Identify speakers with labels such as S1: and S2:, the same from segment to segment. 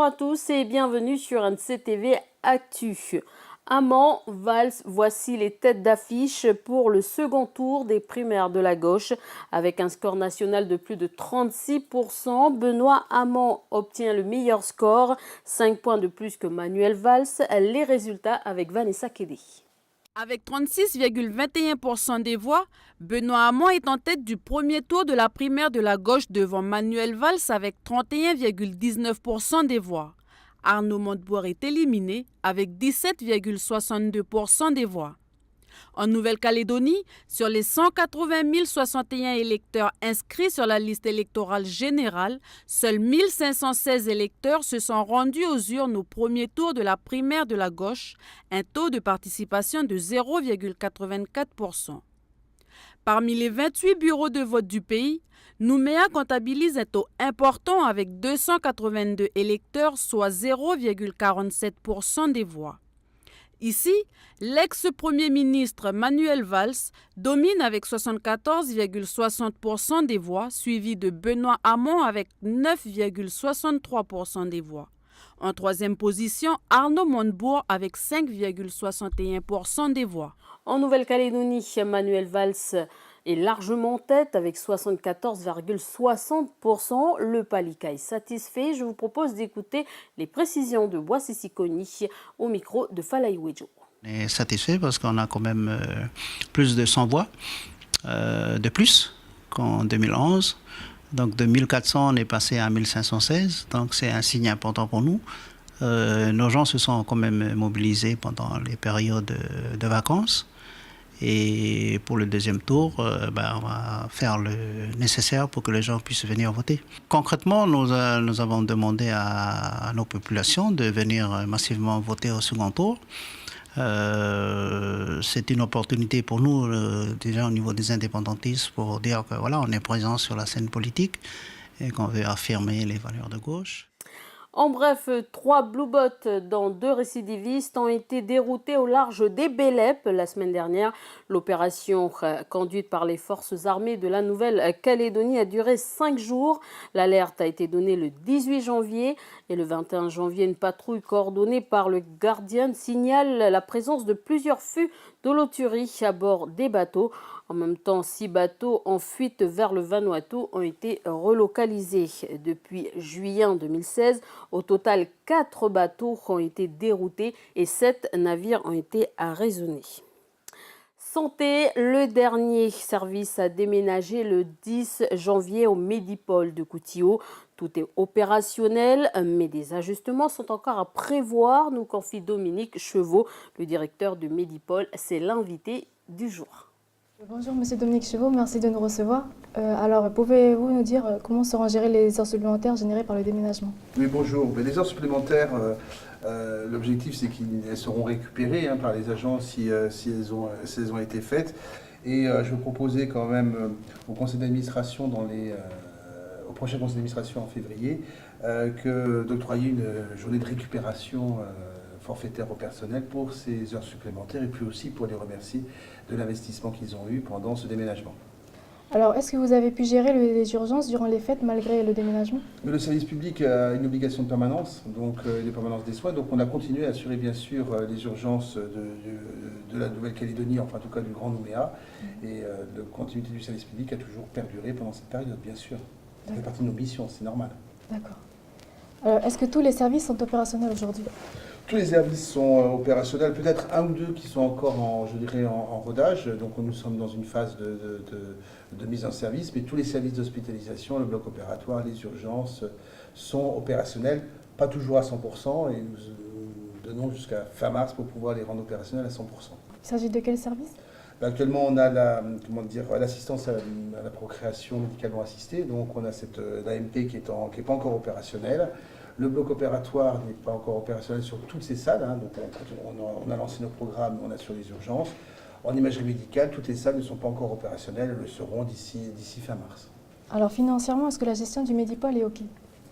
S1: à tous et bienvenue sur NCTV Actu. Amand, Valls, voici les têtes d'affiche pour le second tour des primaires de la gauche. Avec un score national de plus de 36%, Benoît Hamon obtient le meilleur score, 5 points de plus que Manuel Valls. Les résultats avec Vanessa Kédé.
S2: Avec 36,21% des voix, Benoît Hamon est en tête du premier tour de la primaire de la gauche devant Manuel Valls avec 31,19% des voix. Arnaud Montebourg est éliminé avec 17,62% des voix. En Nouvelle-Calédonie, sur les 180 061 électeurs inscrits sur la liste électorale générale, seuls 1 516 électeurs se sont rendus aux urnes au premier tour de la primaire de la gauche, un taux de participation de 0,84%. Parmi les 28 bureaux de vote du pays, Nouméa comptabilise un taux important avec 282 électeurs, soit 0,47% des voix. Ici, l'ex-premier ministre Manuel Valls domine avec 74,60% des voix, suivi de Benoît Hamon avec 9,63% des voix. En troisième position, Arnaud Montebourg avec 5,61% des voix.
S1: En Nouvelle-Calédonie, Manuel Valls est largement en tête avec 74,60%. Le Palika est satisfait. Je vous propose d'écouter les précisions de Boissy Sikoni au micro de Falaï Wedjo.
S3: On est satisfait parce qu'on a quand même plus de 100 voix de plus qu'en 2011. Donc de 1400, on est passé à 1516. Donc c'est un signe important pour nous. Nos gens se sont quand même mobilisés pendant les périodes de vacances. Et pour le deuxième tour, on va faire le nécessaire pour que les gens puissent venir voter. Concrètement, nous avons demandé à nos populations de venir massivement voter au second tour. C'est une opportunité pour nous, déjà au niveau des indépendantistes, pour dire que voilà, on est présent sur la scène politique et qu'on veut affirmer les valeurs de gauche.
S1: En bref, 3 Blue-Bots, dont 2 récidivistes, ont été déroutés au large des Bélep la semaine dernière. L'opération conduite par les forces armées de la Nouvelle-Calédonie a duré 5 jours. L'alerte a été donnée le 18 janvier et le 21 janvier, une patrouille coordonnée par le Guardian signale la présence de plusieurs fûts d'holoturie à bord des bateaux. En même temps, 6 bateaux en fuite vers le Vanuatu ont été relocalisés. Depuis juillet 2016, au total, 4 bateaux ont été déroutés et 7 navires ont été arraisonnés. Santé, le dernier service a déménagé le 10 janvier au Medipol de Koutio. Tout est opérationnel, mais des ajustements sont encore à prévoir, nous confie Dominique Chevaux, le directeur du Medipol. C'est l'invité du jour.
S4: Bonjour Monsieur Dominique Chevaux, merci de nous recevoir. Alors, pouvez-vous nous dire comment seront gérées les heures supplémentaires générées par le déménagement?
S5: Oui, bonjour. Les heures supplémentaires, l'objectif c'est qu'elles seront récupérées par les agents si elles ont été faites. Et je vais proposer quand même au conseil d'administration, au prochain conseil d'administration en février, d'octroyer une journée de récupération forfaitaire au personnel pour ces heures supplémentaires et puis aussi pour les remercier de l'investissement qu'ils ont eu pendant ce déménagement.
S4: Alors, est-ce que vous avez pu gérer les urgences durant les fêtes malgré le déménagement?
S5: Le service public a une obligation de permanence, donc les permanences des soins. Donc on a continué à assurer bien sûr les urgences de la Nouvelle-Calédonie, enfin en tout cas du Grand Nouméa. Et la continuité du service public a toujours perduré pendant cette période, bien sûr. Ça fait partie de nos missions, c'est normal.
S4: D'accord. Alors, est-ce que tous les services sont opérationnels aujourd'hui?
S5: Tous les services sont opérationnels, peut-être un ou deux qui sont encore en rodage. Donc nous sommes dans une phase de mise en service, mais tous les services d'hospitalisation, le bloc opératoire, les urgences sont opérationnels, pas toujours à 100%, et nous donnons jusqu'à fin mars pour pouvoir les rendre opérationnels à 100%.
S4: Il s'agit de quel service?
S5: Actuellement, on a l'assistance à la procréation médicalement assistée, donc on a l'AMP qui n'est pas encore opérationnelle. Le bloc opératoire n'est pas encore opérationnel sur toutes ces salles, donc on a lancé nos programmes, on a sur les urgences. En imagerie médicale, toutes les salles ne sont pas encore opérationnelles, elles le seront d'ici fin mars.
S4: Alors financièrement, est-ce que la gestion du Medipol est OK?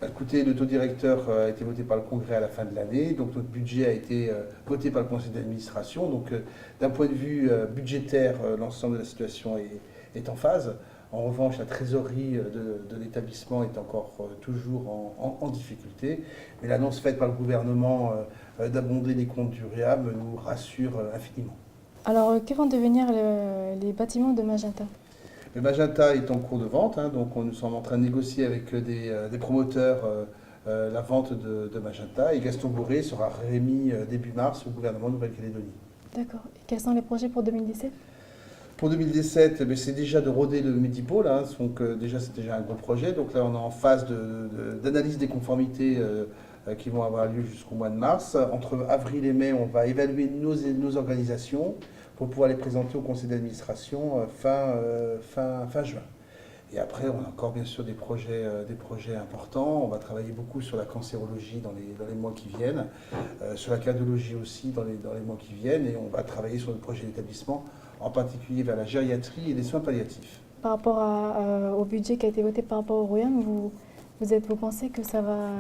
S5: Écoutez, le taux directeur a été voté par le Congrès à la fin de l'année, donc notre budget a été voté par le Conseil d'administration. Donc d'un point de vue budgétaire, l'ensemble de la situation est en phase. En revanche, la trésorerie de l'établissement est encore toujours en difficulté. Mais l'annonce faite par le gouvernement d'abonder les comptes du REAM nous rassure infiniment.
S4: Alors, que vont devenir les bâtiments de Magenta?
S5: Le Magenta est en cours de vente, donc nous sommes en train de négocier avec des promoteurs la vente de Magenta, et Gaston Boré sera remis début mars au gouvernement de Nouvelle-Calédonie.
S4: D'accord. Et quels sont les projets pour 2017?
S5: Pour 2017, c'est déjà de roder le Medipôle, donc déjà c'est déjà un gros projet. Donc là on est en phase d'analyse des conformités qui vont avoir lieu jusqu'au mois de mars. Entre avril et mai, on va évaluer nos organisations pour pouvoir les présenter au conseil d'administration fin juin. Et après, on a encore bien sûr des projets importants. On va travailler beaucoup sur la cancérologie dans les mois qui viennent, sur la cardiologie aussi dans les mois qui viennent, et on va travailler sur le projet d'établissement, en particulier vers la gériatrie et les soins palliatifs.
S4: Par rapport au budget qui a été voté par rapport au REAM, vous pensez que ça va...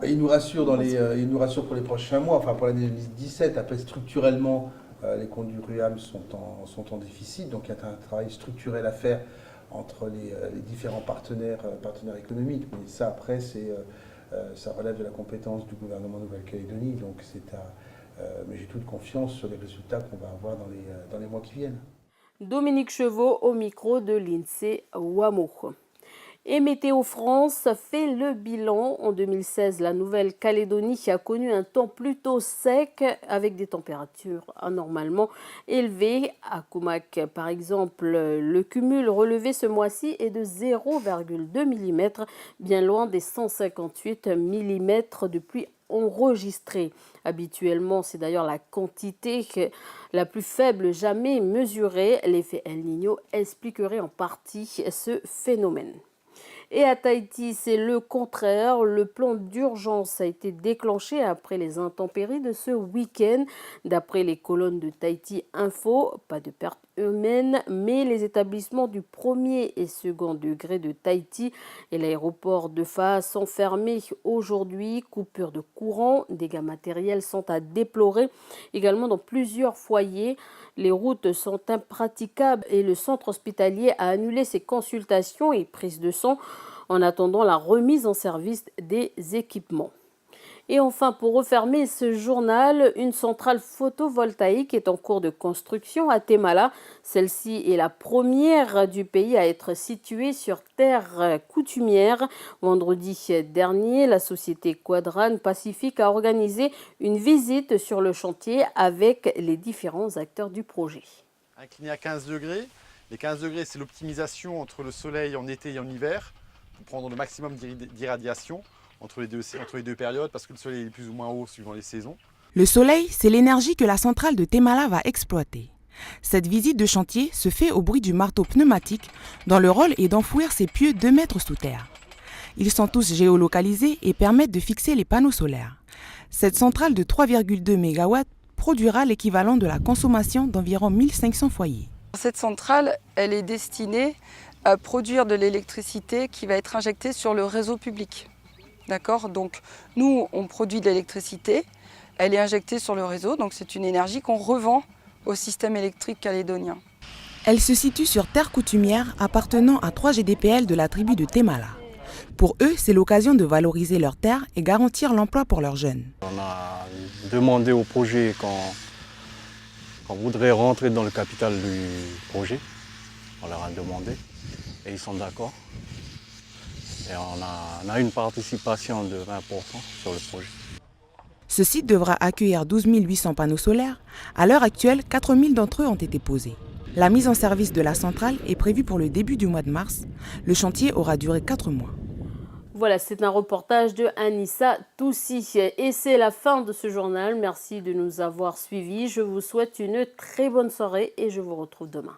S5: Il nous rassure pour les prochains mois, enfin pour l'année 2017. Après, structurellement, les comptes du REAM sont en déficit, donc il y a un travail structurel à faire entre les différents partenaires économiques. Mais ça, après, ça relève de la compétence du gouvernement de Nouvelle-Calédonie, donc mais j'ai toute confiance sur les résultats qu'on va avoir dans les mois qui viennent.
S1: Dominique Chevaux au micro de l'INSEE WAMO. Et Météo France fait le bilan. En 2016, la Nouvelle-Calédonie a connu un temps plutôt sec avec des températures anormalement élevées. À Koumak, par exemple, le cumul relevé ce mois-ci est de 0,2 mm, bien loin des 158 mm de pluie enregistrée. Habituellement, c'est d'ailleurs la quantité la plus faible jamais mesurée. L'effet El Niño expliquerait en partie ce phénomène. Et à Tahiti, c'est le contraire. Le plan d'urgence a été déclenché après les intempéries de ce week-end. D'après les colonnes de Tahiti Info, pas de pertes humaines, mais les établissements du premier et second degré de Tahiti et l'aéroport de Faa sont fermés aujourd'hui. Coupure de courant, dégâts matériels sont à déplorer. Également dans plusieurs foyers, les routes sont impraticables et le centre hospitalier a annulé ses consultations et prises de sang en attendant la remise en service des équipements. Et enfin, pour refermer ce journal, une centrale photovoltaïque est en cours de construction à Témala. Celle-ci est la première du pays à être située sur terre coutumière. Vendredi dernier, la société Quadran Pacifique a organisé une visite sur le chantier avec les différents acteurs du projet.
S6: Incliné à 15 degrés. Les 15 degrés, c'est l'optimisation entre le soleil en été et en hiver, pour prendre le maximum d'irradiation entre les deux périodes, parce que le soleil est plus ou moins haut suivant les saisons.
S7: Le soleil, c'est l'énergie que la centrale de Témala va exploiter. Cette visite de chantier se fait au bruit du marteau pneumatique, dont le rôle est d'enfouir ces pieux 2 mètres sous terre. Ils sont tous géolocalisés et permettent de fixer les panneaux solaires. Cette centrale de 3,2 MW produira l'équivalent de la consommation d'environ 1500 foyers.
S8: Cette centrale, elle est destinée à produire de l'électricité qui va être injectée sur le réseau public. D'accord ? Donc nous, on produit de l'électricité, elle est injectée sur le réseau, donc c'est une énergie qu'on revend au système électrique calédonien.
S7: Elle se situe sur terre coutumière appartenant à 3 GDPL de la tribu de Témala. Pour eux, c'est l'occasion de valoriser leurs terres et garantir l'emploi pour leurs jeunes.
S9: On a demandé au projet qu'on voudrait rentrer dans le capital du projet. On leur a demandé et ils sont d'accord. Et on a une participation de 20% sur le projet.
S7: Ce site devra accueillir 12 800 panneaux solaires. À l'heure actuelle, 4 000 d'entre eux ont été posés. La mise en service de la centrale est prévue pour le début du mois de mars. Le chantier aura duré 4 mois.
S1: Voilà, c'est un reportage de Anissa Toussi. Et c'est la fin de ce journal. Merci de nous avoir suivis. Je vous souhaite une très bonne soirée et je vous retrouve demain.